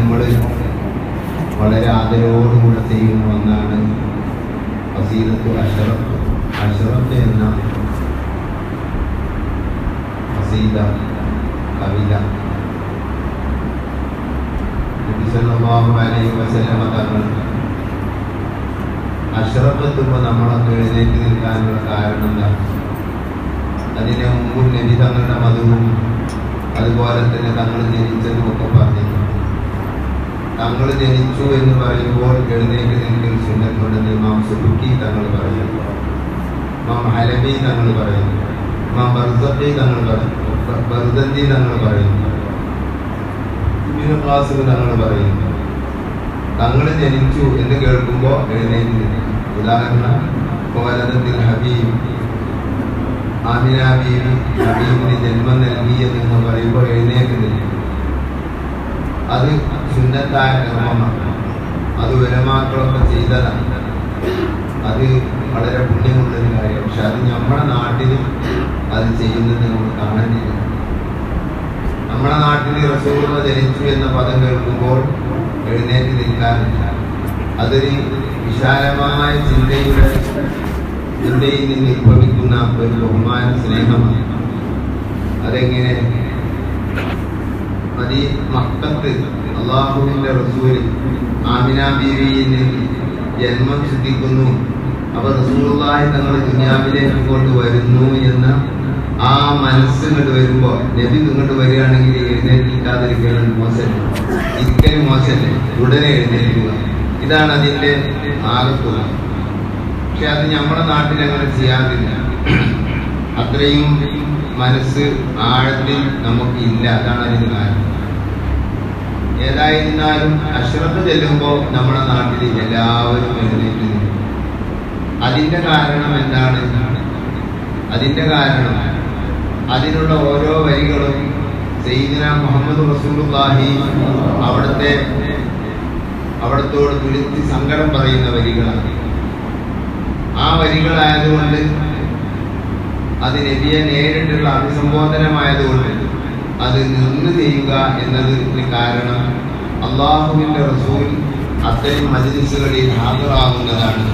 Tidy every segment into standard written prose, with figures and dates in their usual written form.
നമ്മൾ വളരെ ആദരവോടുകൂടെ ചെയ്യുന്ന ഒന്നാണ് ഖസീദത്തുൽ അശ്റഫ്. അശ്റഫ് എന്ന ഖസീദ കവിത നബി സല്ലല്ലാഹു അലൈഹി വസല്ലം തങ്ങൾ അശ്റഫ് എത്തുമ്പോൾ നമ്മളൊക്കെ എഴുന്നേറ്റ് നിൽക്കാനുള്ള കാരണം എന്താ? അതിന് മുമ്പ് നബി തങ്ങളുടെ മതവും അതുപോലെ തന്നെ തങ്ങൾ ജനിച്ചതും ഒക്കെ പറഞ്ഞിട്ടുണ്ട്. തങ്ങൾ ജനിച്ചു എന്ന് പറയുമ്പോൾ എഴുന്നേറ്റ് നിൽക്കൽ സുന്നത്തുണ്ടെന്ന് ഇമാം സുബുക്കി തങ്ങൾ പറയുന്നു, ഇമാം ഹലബി തങ്ങൾ പറയുന്നു, ഇമാം ബർസഖി തങ്ങൾ ബർദന്തി തങ്ങൾ പറയുന്നു, ഇബ്നു ഖാസിം തങ്ങൾ പറയുന്നു. തങ്ങൾ ജനിച്ചു എന്ന് കേൾക്കുമ്പോൾ എഴുന്നേറ്റ് നിൽക്കും. ഉദാഹരണം, വലദത്തിൽ ഹബീബ്, ആമിന ബീവി ഹബീബിന് ജന്മം നൽകിയെന്ന് പറയുമ്പോൾ എഴുന്നേറ്റ് നിൽക്കും. അത് സുന്നത്തായ കർമ്മമാണ്. അത് ഉലമാക്കളൊക്കെ ചെയ്തതാണ്. അത് വളരെ പുണ്യമുള്ളൊരു കാര്യം. പക്ഷെ അത് നമ്മുടെ നാട്ടിലും അത് ചെയ്യുന്നത് നമുക്ക് കാണാനില്ല. നമ്മുടെ നാട്ടിൽ റസൂലുള്ളാഹി ജനിച്ചു എന്ന പദം കേൾക്കുമ്പോൾ എഴുന്നേറ്റ് നിൽക്കാറില്ല. അതൊരു വിശാലമായ ചിന്തയിൽ നിന്ന് ഉത്ഭവിക്കുന്ന ഒരു ബഹുമാന സ്നേഹമാണ്. അതെങ്ങനെ? മക്കത്ത് അള്ളാഹുവിന്റെ റസൂൽ ആമിന ബീവിയിൽ ജന്മം ശ്രദ്ധിക്കുന്നു. അപ്പോൾ റസൂലുള്ളാഹി തങ്ങൾ ദുനിയാവിലേക്ക് കൊണ്ട് വരുന്നു എന്ന ആ മനസ്സ് ഇങ്ങോട്ട് വരുമ്പോൾ, നബി ഇങ്ങോട്ട് വരികയാണെങ്കിൽ എഴുന്നേൽക്കാതിരിക്കലും മോശമല്ല, ഇരിക്കലും മോശമല്ലേ, ഉടനെ എഴുന്നേൽക്കുക. ഇതാണ് അതിന്റെ ആകത്തുക. പക്ഷെ അത് നമ്മുടെ നാട്ടിൽ അങ്ങനെ ചെയ്യാറില്ല. അത്രയും മനസ്സ് ആഴത്തിൽ നമുക്ക് ഇല്ല. അതാണ് അതിന് കാരണം. ഏതായിരുന്നാലും അശ്റഫ് ചെല്ലുമ്പോൾ നമ്മുടെ നാട്ടിൽ എല്ലാവരും എഴുന്നേറ്റ് നിൽക്കും. അതിന്റെ കാരണം എന്താണ്? അതിന്റെ കാരണം അതിനുള്ള ഓരോ വരികളും സയ്യിദുന മുഹമ്മദ് റസൂലുള്ളാഹി അവിടത്തോട് വിളിച്ച് സങ്കടം പറയുന്ന വരികളാണ്. ആ വരികളായതുകൊണ്ട് അത് നബിയെ നേരിട്ടുള്ള അഭിസംബോധനമായതുകൊണ്ട് അത് നിന്ന് ചെയ്യുക എന്നതിന് കാരണം അള്ളാഹുവിന്റെ റസൂൽ അത്തരം മജ്‌ലിസുകളിൽ ഹാജറാകുന്നതാണ്.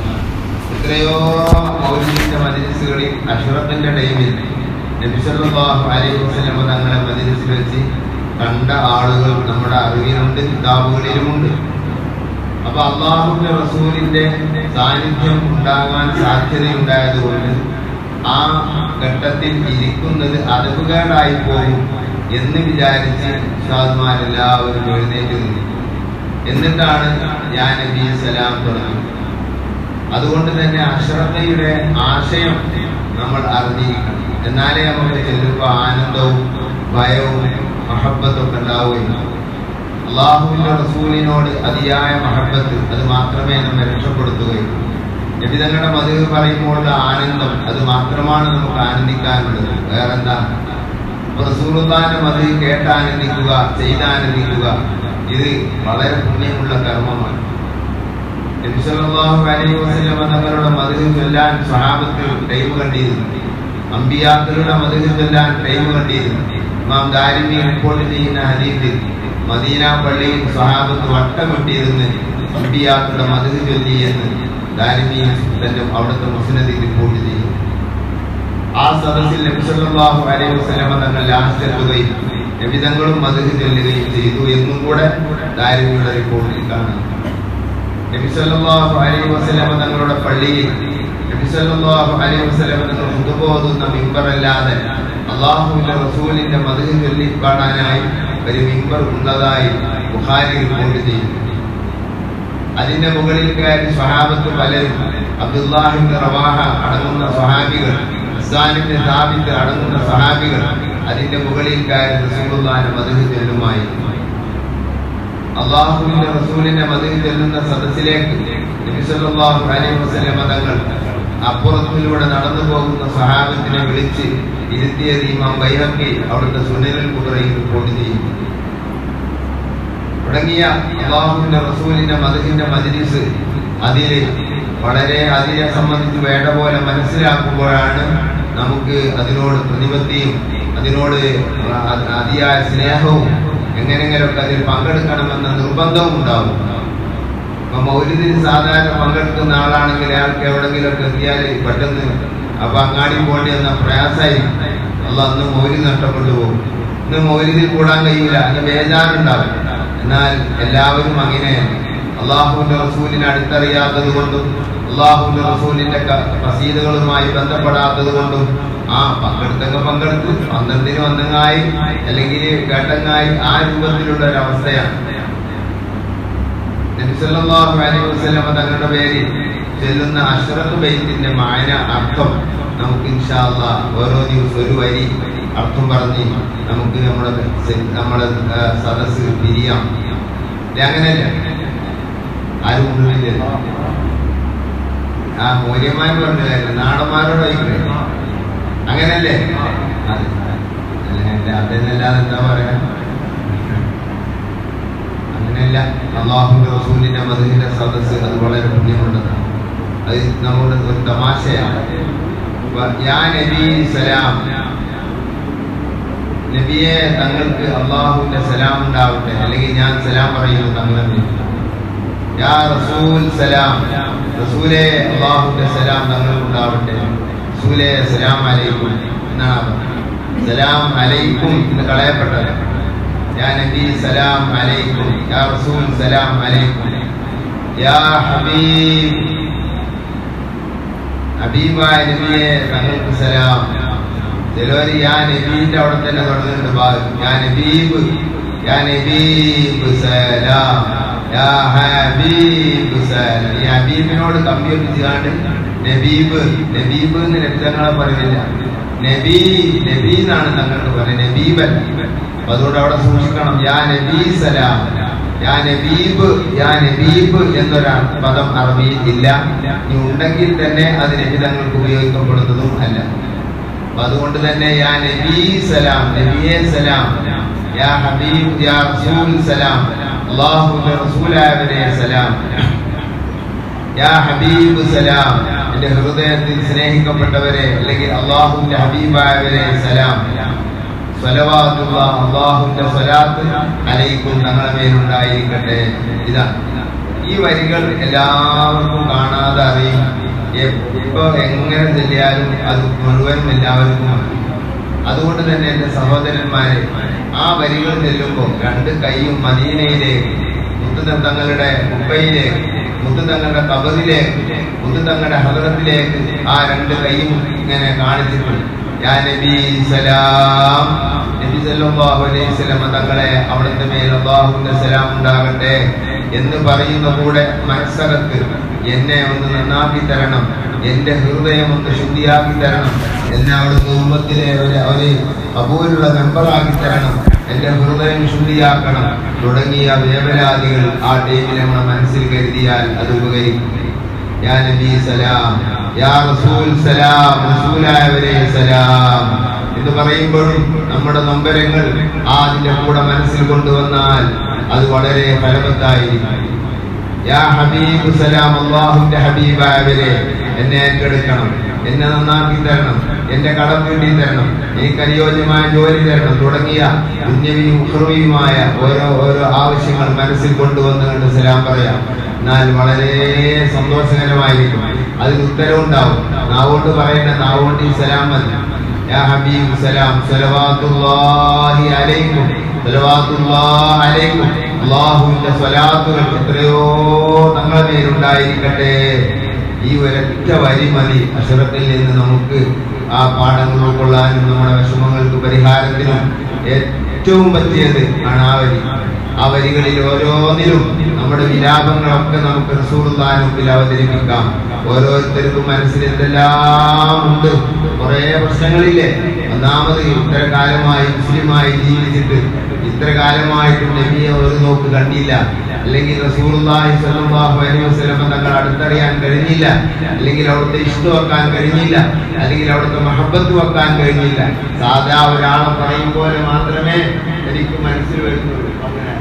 എത്രയോ മൗലിദിന്റെ മജ്‌ലിസുകളിൽ അശ്റഫിന്റെ ടൈമിൽ നബി സല്ലല്ലാഹു അലൈഹി വസല്ലം തങ്ങളെ മജ്‌ലിസിൽ വെച്ച് കണ്ട ആളുകൾ നമ്മുടെ അറിവിലുണ്ട്, കിതാബുകളിലുമുണ്ട്. അപ്പൊ അള്ളാഹുവിന്റെ റസൂലിന്റെ സാന്നിധ്യം ഉണ്ടാകാൻ സാധ്യതയുണ്ടായതുകൊണ്ട് ആ ഘട്ടത്തിൽ ഇരിക്കുന്നത് അതവുകേടായി പോകും എന്ന് വിചാരിച്ച് ഉസ്താദ്മാരെല്ലാവരും എഴുന്നേറ്റ് നിന്നു. എന്നിട്ടാണ് യാ നബി സലാം തുടങ്ങി. അതുകൊണ്ട് തന്നെ അശ്റഫയുടെ ആശയം നമ്മൾ അറിഞ്ഞിരിക്കണം. എന്നാലേ നമുക്ക് ചെല്ലുമ്പോൾ ആനന്ദവും ഭയവും മഹബത്തൊക്കെ ഉണ്ടാവുകയും അള്ളാഹുവിന്റെ റസൂലിനോട് അതിയായ മഹബത്ത് അത് മാത്രമേ നമ്മെ രക്ഷപ്പെടുത്തുകയുള്ളൂ. നബി തങ്ങളുടെ മദ്ഹ് പറയുമ്പോഴുള്ള ആനന്ദം അത് മാത്രമാണ് നമുക്ക് ആനന്ദിക്കാനുള്ളത്. വേറെന്താ? റസൂലുള്ളാഹിന്റെ മദ്ഹ് കേട്ട് ആനന്ദിക്കുക, ചെയ്ത് ആനന്ദിക്കുക, ഇത് വളരെ പുണ്യമുള്ള കർമ്മമാണ്. നബി സല്ലല്ലാഹു അലൈഹി വസല്ലം തങ്ങളുടെ മദ്ഹ് ചൊല്ലാൻ സ്വഹാബത്ത് ടൈം കണ്ടിരുന്നു. അമ്പിയാക്കളുടെ മദ്ഹ് ചൊല്ലാൻ ടൈം കണ്ടിരുന്നു. ഇമാം ദാരിമി റിപ്പോർട്ട് ചെയ്യുന്ന ഹദീസിൽ മദീന പള്ളിയിൽ സ്വഹാബത്ത് വട്ടമിട്ടിരുന്ന് അമ്പിയാക്കളുടെ മദ്ഹ് ചൊല്ലി എന്ന് ദാരിമി തന്റെ അവിടുത്തെ മുസ്നദിൽ റിപ്പോർട്ട് ചെയ്തു. ആ സദസ്സിൽ നബി സല്ലല്ലാഹു അലൈഹി വസല്ലം തങ്ങൾ ലാസ്റ്റ് എത്തുകയും നബി തങ്ങളും മദ്ഹ് ചൊല്ലുകയും ചെയ്തു എന്നും കൂടെ ദാരിമിയുടെ റിപ്പോർട്ടിൽ കാണാം. നബി സല്ലല്ലാഹു അലൈഹി വസല്ലം തങ്ങളുടെ പള്ളിയിൽ നബി സല്ലല്ലാഹു അലൈഹി വസല്ലം തങ്ങൾ ഖുതുബ ഓതുന്ന മിമ്പറല്ലാതെ അല്ലാഹുവിന്റെ റസൂലിന്റെ മദ്ഹ് ചൊല്ലി പാടാനായി ഒരു മിമ്പർ ഉള്ളതായി ബുഖാരി റിപ്പോർട്ട് ചെയ്യുന്നു. അതിന്റെ മുകളിൽ കയറി സ്വഹാബത്ത് പലരും, അബ്ദുല്ലാഹി ഇബ്നു റവാഹ അടങ്ങുന്ന സ്വഹാബികൾ, ഹസ്സാൻ ഇബ്നു സാബിത്ത് അടങ്ങുന്ന സ്വഹാബികൾ അതിന്റെ മുകളിൽ കയറി റസൂലുള്ളാഹിന്റെ മദ്ഹ് ചൊല്ലുമായിരുന്നു. അള്ളാഹുവിന്റെ റസൂലിന്റെ മദ്ഹ് ചൊല്ലുന്ന സദസ്സിലേക്ക് നബി സല്ലല്ലാഹു അലൈഹി വസല്ലം തങ്ങൾ അപ്പുറത്തിലൂടെ നടന്നു പോകുന്ന സ്വഹാബത്തിനെ വിളിച്ച് ഇരുത്തിയത് ഇമാം ബൈഹഖി അവിടുത്തെ സുനനുൽ കുബ്രയിൽ റിപ്പോർട്ട് ചെയ്യുന്നു. തുടങ്ങിയ അള്ളാഹുവിന്റെ റസൂലിന്റെ മദ്ഹിന്റെ മജ്‌ലിസ് അതിലെ അതിനെ സംബന്ധിച്ച് വേണ്ട പോലെ മനസ്സിലാക്കുമ്പോഴാണ് നമുക്ക് അതിനോട് പ്രതിപത്തിയും അതിനോട് അതിയായ സ്നേഹവും എങ്ങനെയെങ്കിലുമൊക്കെ അതിൽ പങ്കെടുക്കണമെന്ന നിർബന്ധവും ഉണ്ടാവും. അപ്പൊ മൗലിദിന് സാധാരണ പങ്കെടുക്കുന്ന ആളാണെങ്കിൽ അയാൾക്ക് എവിടെങ്കിലുമൊക്കെ എത്തിയാൽ പെട്ടെന്ന് അപ്പൊ അങ്ങാടി പോകേണ്ടി വന്ന പ്രയാസമായിരിക്കും. അന്ന് മൗലിദ് നഷ്ടപ്പെട്ടു പോകും. ഇന്ന് മൗലിദിൽ കൂടാൻ കഴിയില്ല, അന്ന് ബേജാറുണ്ടാവും. എന്നാൽ എല്ലാവരും അങ്ങനെ അള്ളാഹുവിന്റെ റസൂലിനെ അടുത്തറിയാത്തത് കൊണ്ടും അള്ളാഹുവിന്റെ റസൂലിന്റെ ഖസീദകളുമായി ബന്ധപ്പെടാത്തത് കൊണ്ടും പങ്കെടുത്തൊക്കെ പങ്കെടുത്ത് 12 വന്നങ്ങായി അല്ലെങ്കിൽ കേട്ടങ്ങായി ആ രൂപത്തിലുള്ള ഒരു അവസ്ഥയാണ്. നബി സല്ലല്ലാഹു അലൈഹി വസല്ലം തങ്ങളുടെ പേരിൽ ചെല്ലുന്ന അശ്റഫ് ബൈത്തിന്റെ മായന അർത്ഥം നമുക്ക് ഇൻഷാ അല്ലാഹ് ഓരോ ദിവസം ഒരു വരി അർത്ഥം പറഞ്ഞ് നമുക്ക് നമ്മുടെ സദസ്സ് പിരിയാം. അങ്ങനെയല്ല, ആരും ഉള്ളില്ല. മൂല്യന്മാർ പറഞ്ഞ കാര്യം നാടന്മാരോട് വൈകില്ലേ, അങ്ങനെയല്ലേ? അതിനല്ലാതെ എന്താ പറയാ? അങ്ങനെയല്ല. അള്ളാഹുവിന്റെ റസൂലിന്റെ മദീനയുടെ സദസ്സ് അത് വളരെ പുണ്യമുള്ളതാണ്. അത് നമ്മുടെ ഒരു തമാശയാണ്. യാ നബി സലാം, നബിയെ തങ്ങൾക്ക് അള്ളാഹുവിന്റെ സലാം ഉണ്ടാവട്ടെ, അല്ലെങ്കിൽ ഞാൻ സലാം പറയുന്നു തങ്ങളെ. യാ റസൂൽ സലാം, റസൂലേ അള്ളാഹുവിന്റെ സലാം തങ്ങൾക്കുണ്ടാവട്ടെ. റസൂലേ സലാം അലൈക്കും എന്നാണ്. സലാം അലൈക്കും എന്ന് കളയപ്പെട്ടത്. യാ നബി സലാം അലൈക്കും, യാ റസൂൽ സലാം അലൈക്കും, യാ ഹബീബ്, ഹബീബായ നബിയെ തങ്ങൾക്ക് സലാം. ചിലവര് യാ നബീന്റെ അവിടെ തന്നെ തുടങ്ങുന്നുണ്ട്. യാ നബീബ്, യാ നബീബ് സലാം, യാ ഹബീബ് സലാം. ഈ ഹബീബിനോട് കമ്പി ഒപ്പിച്ചുകാണ്ട് നബീബ് നബീബ് എന്ന് രക്തങ്ങളെ പറയുന്നില്ല. നബി നബി എന്നാണ് തങ്ങൾക്ക് പറയുന്നത്, നബീബൻ. അതുകൊണ്ട് അവിടെ സൂക്ഷിക്കണം. യാ നബി സലാം, യാ നബീബ്, യാ നബീബ് എന്നൊരു പദം അറബിയിൽ ഇല്ല. ഇനി ഉണ്ടെങ്കിൽ തന്നെ അത് നബി തങ്ങൾക്ക് ഉപയോഗിക്കപ്പെടുന്നതും അല്ല. അതുകൊണ്ട് തന്നെ യാ നബി സലാം, നബിയെ സലാം, യാ ഹബീബ്, യാ റസൂൽ സലാം, അല്ലാഹുവിന്റെ റസൂലായവരെ സലാം, യാ ഹബീബ് സലാം, എന്റെ ഹൃദയത്തിൽ സ്നേഹിക്കപ്പെട്ടവരെ അല്ലെങ്കിൽ അല്ലാഹുവിന്റെ ഹബീബായവരെ സലാം. സ്വലവാത്തുല്ലാഹ്, അല്ലാഹുവിന്റെ സ്വലാത്ത് അലൈക്കും തങ്ങളുടെ മേലുണ്ടായിരിക്കട്ടെ. ഇതാണ് ഈ വരികൾ എല്ലാവർക്കും കാണാതെ അറിയും. എപ്പോ എങ്ങനെ ചെല്ലിയാലും അത് മുഴുവനും എല്ലാവർക്കും അറിയും. അതുകൊണ്ട് തന്നെ എന്റെ സഹോദരന്മാരെ, ആ വരികൾ ചെല്ലുമ്പോൾ രണ്ട് കൈയും മദീനയിലേക്ക്, മുത്തുതങ്ങളുടെ കുപ്പയിലേക്ക്, മുത്തുതങ്ങളുടെ കബറിലേക്ക്, മുത്തുതങ്ങളുടെ ഹദറത്തിലേക്ക് ആ രണ്ട് കൈയും ഇങ്ങനെ കാണിച്ചിട്ടുണ്ട്. യാ നബി സലാം, നബി സല്ലല്ലാഹു അലൈഹി വസല്ലം തങ്ങളെ അവിടുത്തെ മേൽ അല്ലാഹുവിന്റെ സലാം ഉണ്ടാകട്ടെ എന്ന് പറയുന്ന കൂടെ മനസ്സകത്ത് എന്നെ ഒന്ന് നന്നാക്കി തരണം, എന്റെ ഹൃദയം ഒന്ന് ശുദ്ധിയാക്കി തരണം, എന്നെ അവിടുത്തെ ഉമ്മത്തിലെ ഒരു അപൂലുള്ള മെമ്പറാക്കി തരണം, എന്റെ ഹൃദയം ശുദ്ധിയാക്കണം തുടങ്ങിയ വേവലാദികൾ ആ ടൈമിൽ നമ്മുടെ മനസ്സിൽ കരുതിയാൽ അത് ഉപകരിക്കും. യാ നബി സലാം, യാ റസൂൽ സലാം, റസൂലായവരെ സലാം എന്ന് പറയുമ്പോഴും നമ്മുടെ നൊമ്പരങ്ങൾ അതിന്റെ കൂടെ മനസ്സിൽ കൊണ്ടുവന്നാൽ അത് വളരെ ഫലവത്തായിരിക്കും. യാ ഹബീബ് സലാം, അല്ലാഹുവിന്റെ ഹബീബായവരെ എന്നെ ഏറ്റെടുക്കണം, എന്നെ നന്നാക്കി തരണം, എന്റെ കടം വീട്ടി തരണം, എനിക്ക് അനുയോജ്യമായ ജോലി തരണം തുടങ്ങിയ ദുന്യവിയും ഉഖ്റവിയുമായ ഓരോ ആവശ്യങ്ങൾ മനസ്സിൽ കൊണ്ടുവന്നുകൊണ്ട് സലാം പറയാം. എന്നാൽ വളരെ സന്തോഷകരമായിരിക്കും, അതിന് ഉത്തരവുണ്ടാവും. നാവോട്ട് പറയേണ്ട നാവോട്ട് ഈ സലാം മതി. യാ ഹബീബ് സലാം, സ്വലവാത്തുല്ലാഹി അലൈക്കും, സ്വലവാത്തുല്ലാഹി അലൈക്കും, അല്ലാഹുവിന്റെ സ്വലാത്തുകൾ എത്രയോ തങ്ങളുടെ പേരുണ്ടായിരിക്കട്ടെ. ഈ ഒരൊറ്റ വരി മതി അശ്റഫിൽ നിന്ന് നമുക്ക് ആ പാഠങ്ങൾ ഉൾക്കൊള്ളാനും നമ്മുടെ വിഷമങ്ങൾക്ക് പരിഹാരത്തിനും ഏറ്റവും പറ്റിയത് ആണ് ആ വരി. ആ വരികളിൽ ഓരോന്നിലും നമ്മുടെ വിലാപങ്ങളൊക്കെ നമുക്ക് റസൂലുള്ളാഹിന്റെ മുമ്പിൽ അവതരിപ്പിക്കാം. ഓരോരുത്തർക്കും മനസ്സിൽ എന്തെല്ലാം ഉണ്ട്, കുറെ പ്രശ്നങ്ങളില്ലേ. ഒന്നാമത് ഇത്ര കാലമായി മുസ്ലിമായി ജീവിച്ചിട്ട് ഇത്ര കാലമായിട്ടും നബിയെ ഒരു നോക്ക് കണ്ടില്ല, അല്ലെങ്കിൽ റസൂലുള്ളാഹി സ്വല്ലല്ലാഹു അലൈഹി വസല്ലം തങ്ങൾ അടുത്തറിയാൻ കഴിഞ്ഞില്ല, അല്ലെങ്കിൽ അവിടുത്തെ ഇഷ്ടം വെക്കാൻ കഴിഞ്ഞില്ല, അല്ലെങ്കിൽ അവിടുത്തെ മഹബത്ത് വെക്കാൻ കഴിഞ്ഞില്ല. സാധാ ഒരാളെ പറയും പോലെ മാത്രമേ എനിക്ക് മനസ്സിൽ വരുന്നുള്ളൂ. അങ്ങനെ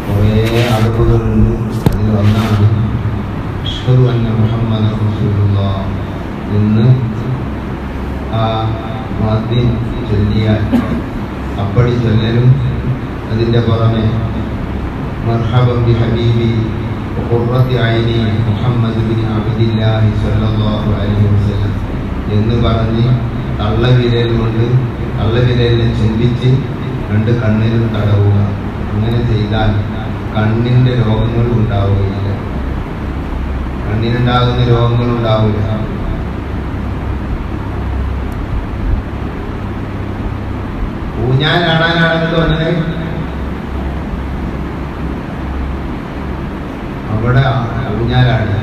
കുറേ അറിവുകളുണ്ട്. അതിൽ ഒന്നാണ് അഷ്ഹദു അന്ന മുഹമ്മദൻ റസൂലുള്ളാഹ് എന്ന് ചൊല്ലിയാൽ അപ്പടി ചൊല്ലലും അതിൻ്റെ പുറമെ മർഹബൻ ബി ഹബീബി ഖുർറത്തി ഐനി മുഹമ്മദ് ബിൻ അബ്ദില്ലാഹി സ്വല്ലല്ലാഹു അലൈഹി വസല്ലം എന്ന് പറഞ്ഞ് തള്ളവിരലിനെ ചുംബിച്ച് 2 കണ്ണിലും തടവുക. അങ്ങനെ ചെയ്താൽ കണ്ണിൻ്റെ രോഗങ്ങൾ ഉണ്ടാവുകയില്ല, കണ്ണിനുണ്ടാകുന്ന രോഗങ്ങൾ ഉണ്ടാവില്ല. ഊഞ്ഞാലാടാനാണെന്ന് പറഞ്ഞത് അവിടെ ഊഞ്ഞാലാണ്.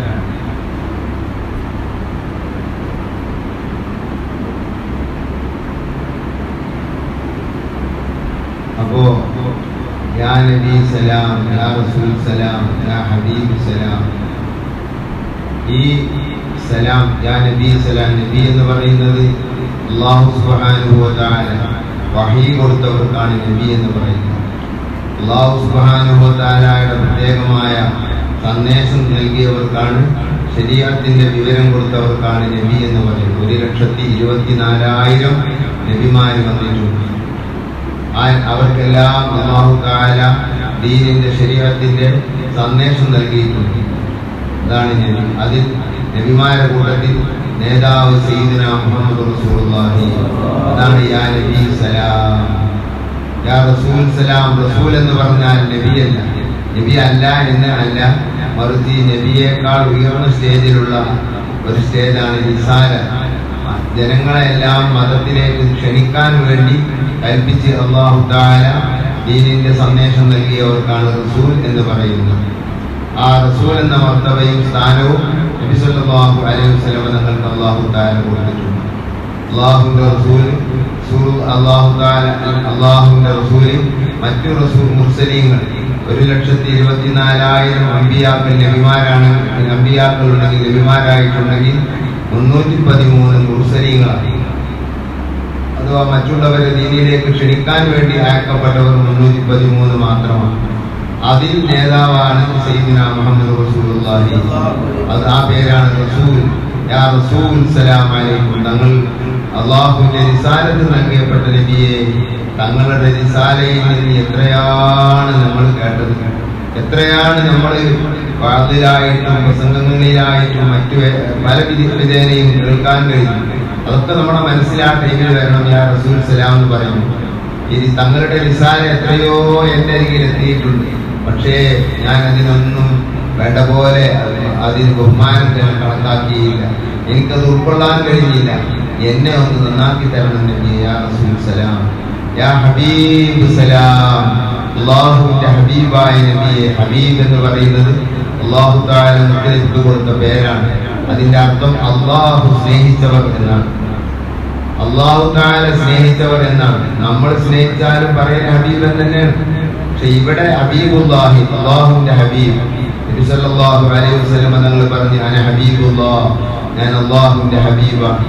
അപ്പോ യാ നബി സലാം, യാ റസൂൽ സലാം, യാ ഹബീബ് സലാം, ഈ സലാം യാ നബി സലാം, നബി എന്ന് പറയുന്നത് അല്ലാഹു സുബ്ഹാനഹു വ തആല വഹീ കൊടുത്തവർക്കാണ് നബി എന്ന് പറയുന്നത്. അല്ലാഹു സുബ്ഹാനഹു വ തആലയുടെ പ്രത്യേകമായ സന്ദേശം നൽകിയവർക്കാണ്, ശരീഅത്തിന്റെ വിവരം കൊടുത്തവർക്കാണ് നബി എന്ന് പറയുന്നത്. 1,24,000 നബിമാർ വന്നിട്ടുണ്ട്. അവർക്കെല്ലാം അല്ലാഹു തആല ദീനിന്റെ ശരീഅത്തിന്റെ സന്ദേശം നൽകിയിട്ടുണ്ട്. അതാണ് നബി. അതിൽ നബിമാരുടെ കൂട്ടത്തിൽ നേതാവ് സയ്യിദുനാ മുഹമ്മദ് റസൂലുള്ളാഹി. അതാണ് യാ നബി സലാം, യാ റസൂൽ സലാം. റസൂൽ എന്ന് പറഞ്ഞാൽ നബിയല്ല, നബി അല്ല എന്ന് അല്ല, മറിച്ച് നബിയേക്കാൾ ഉയർന്ന സ്റ്റേജിലുള്ള ഒരു സ്റ്റേജാണ് റിസാല. ജനങ്ങളെല്ലാം മതത്തിലേക്ക് ക്ഷണിക്കാൻ വേണ്ടി കൽപ്പിച്ച് അല്ലാഹു തആല ദീനിന്റെ സന്ദേശം നൽകിയവർക്കാണ് റസൂൽ എന്ന് പറയുന്നത്. ആ റസൂൽ എന്ന മർത്തബയും സ്ഥാനവും നബി സല്ലല്ലാഹു അലൈഹി വസല്ലം തങ്ങൾക്ക് അല്ലാഹു തആല കൊടുത്തിട്ടുണ്ട്. അല്ലാഹുവിന്റെ റസൂൽ മറ്റു റസൂൽ മുർസലീങ്ങൾ 1,24,000 അമ്പിയാക്കൾ നബിമാരാണ്. അമ്പിയാക്കൾ ഉണ്ടെങ്കിൽ, നബിമാരായിട്ടുണ്ടെങ്കിൽ 313 മുർസലീങ്ങളാണ്. അഥവാ മറ്റുള്ളവരെ ദീനിലേക്ക് ക്ഷണിക്കാൻ വേണ്ടി അയക്കപ്പെട്ടവർ 313 മാത്രമാണ്. അതിൽ നേതാവാണ് സയ്യിദുനാ മുഹമ്മദ് റസൂലുള്ളാഹി. അത് ആ പേരാണ് റസൂൽ. യാ റസൂൽ സലാം അലൈക്കും. തങ്ങൾ അല്ലാഹുവിന്റെ റിസാലത്ത് നൽകപ്പെട്ട നബിയെ, തങ്ങളുടെ റിസാലയിൽ നിന്ന് എത്രയാണ് നമ്മൾ കേട്ടത്, എത്രയാണ് നമ്മൾ വാതിലായിട്ടും പ്രസംഗങ്ങളിലായിട്ടും മറ്റു പല വിധേനയും കേൾക്കാൻ കഴിയും. അതൊക്കെ നമ്മുടെ മനസ്സിൽ ആ ടൈമിൽ വരണം. യാ റസൂൽ സലാം എന്ന് പറയുന്നു. ഇനി തങ്ങളുടെ റിസാല എത്രയോ എൻ്റെ അരികിൽ എത്തിയിട്ടുണ്ട്, പക്ഷേ ഞാൻ അതിനൊന്നും വേണ്ട പോലെ അതിന് ബഹുമാനം കണക്കാക്കിയില്ല, എനിക്കത് ഉൾക്കൊള്ളാൻ കഴിഞ്ഞില്ല. എന്നെ ഒന്ന് നന്നാക്കി തരണം നബി. യാ റസൂൽ സലാം, യാ ഹബീബ് സലാം. അല്ലാഹുവിന്റെ ഹബീബായ നബിയെ, ഹബീബ് എന്ന് പറയുന്നത് അല്ലാഹു തആല നമുക്ക് കൊടുത്ത പേരാണ്. അതിന്റെ അർത്ഥം അല്ലാഹു സ്നേഹിച്ചവർ എന്നാണ്. അല്ലാഹു തആല സ്നേഹിച്ചവർ എന്നാണ്. നമ്മൾ സ്നേഹിച്ചാലും പറയുന്ന ഹബീബ് എന്ന് തന്നെയാണ്. പക്ഷെ ഇവിടെ ഹബീബുല്ലാഹി, അല്ലാഹുവിന്റെ ഹബീബ്, നബി സല്ലല്ലാഹു അലൈഹി വസല്ലം തങ്ങൾ പറഞ്ഞു, അന ഹബീബുല്ലാഹ്, ഞാൻ അല്ലാഹുവിന്റെ ഹബീബാണ്,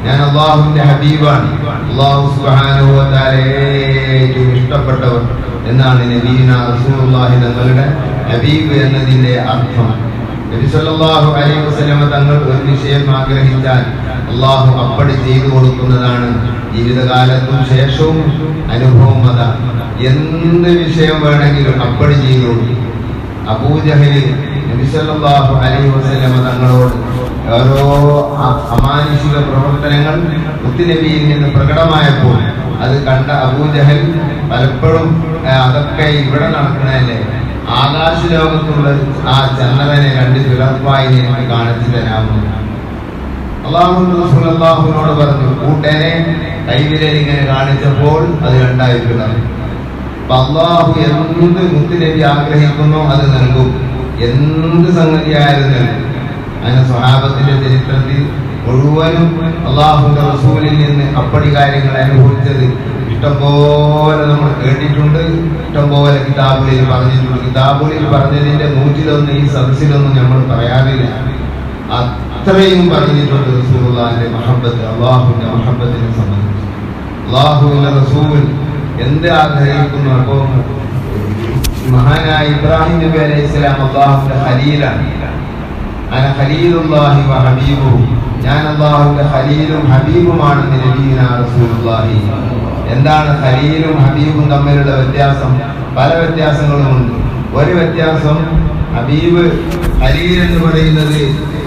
ഞാൻ അല്ലാഹുവിന്റെ ഹബീബാണ്. അല്ലാഹു സുബ്ഹാനഹു വ തആല ഏറ്റവും ഇഷ്ടപ്പെട്ടവർ എന്നാണ് നബീന റസൂലുള്ളാഹി തങ്ങളുടെ ഹബീബ് എന്നതിന്റെ അർത്ഥം. നബി സല്ലല്ലാഹു അലൈഹി വസല്ലം തങ്ങൾ ഒരു വിഷയം ആഗ്രഹിച്ചാൽ അല്ലാഹു അപ്പടി ചെയ്തു കൊടുക്കുന്നതാണ്. ജീവിതകാലത്തും ശേഷവും അനുഭവം അതാണ്. എന്ത് വിഷയം വേണമെങ്കിലും അപ്പടി ചെയ്തു കൊടുക്കും. അബൂജഹല് നബി സല്ലല്ലാഹു അലൈഹി വസല്ലം തങ്ങളോട് ഓരോ അമാനുഷിക പ്രവർത്തനങ്ങൾ മുത്തുനബിയിൽ നിന്ന് പ്രകടമായപ്പോൾ അത് കണ്ട അബൂജഹൽ പലപ്പോഴും അതൊക്കെ ഇവിടെ നടക്കുന്നതല്ലേ, ആകാശ ലോകത്തുള്ള ആ ചന്ദ്രനെ 2 പിളർപ്പായി എനിക്ക് കാണിച്ചു തരാമോ? അല്ലാഹുവിനോട് പറഞ്ഞു. കൂട്ടനെ കൈവിരൽ ഇങ്ങനെ കാണിച്ചപ്പോൾ അത് 2ആയി പിളർന്നു. അപ്പൊ അല്ലാഹു എന്ത് മുത്തുനബി ആഗ്രഹിക്കുന്നോ അത് നൽകും, എന്ത് സംഗതിയായാലും നൽകും. അങ്ങനെ സ്വഹാബത്തിന്റെ ചരിത്രത്തിൽ മുഴുവനും അല്ലാഹുവിന്റെ റസൂലിൽ നിന്ന് അപ്പടി കാര്യങ്ങൾ അനുഭവിച്ചത് ഇഷ്ടംപോലെ നമ്മൾ കേട്ടിട്ടുണ്ട്, ഇഷ്ടംപോലെ കിതാബുകളിൽ പറഞ്ഞിട്ടുണ്ട്. കിതാബുകളിൽ പറഞ്ഞതിന്റെ 101 ഈ സദസ്സിലൊന്നും നമ്മൾ പറയാറില്ല. അത്രയും പറഞ്ഞിട്ടുണ്ട് റസൂലുള്ളാഹിന്റെ മഹബ്ബത്ത്, അല്ലാഹുവിന്റെ മഹബ്ബത്തിനെ സംബന്ധിച്ച്. അല്ലാഹുവിന്റെ റസൂൽ എന്ത് ആഗ്രഹിക്കുന്നു? അപ്പോ മഹാനായ ഇബ്രാഹിം നബി അലൈഹിസ്സലാം അല്ലാഹുവിന്റെ ഖലീലാണ്. അന ഖലീലുല്ലാഹി വ ഹബീബുഹു. ഞാൻ അല്ലാഹുവിന്റെ ഖലീലും ഹബീബുമാണെന്ന് നബിയുനാ റസൂലുള്ളാഹി. എന്താണ് ഖലീലും ഹബീബും തമ്മിലുള്ള വ്യത്യാസം? പല വ്യത്യാസങ്ങളുമുണ്ട്. ഒരു വ്യത്യാസം, ഹബീബ് ഖലീൽ എന്ന് പറയുന്നത്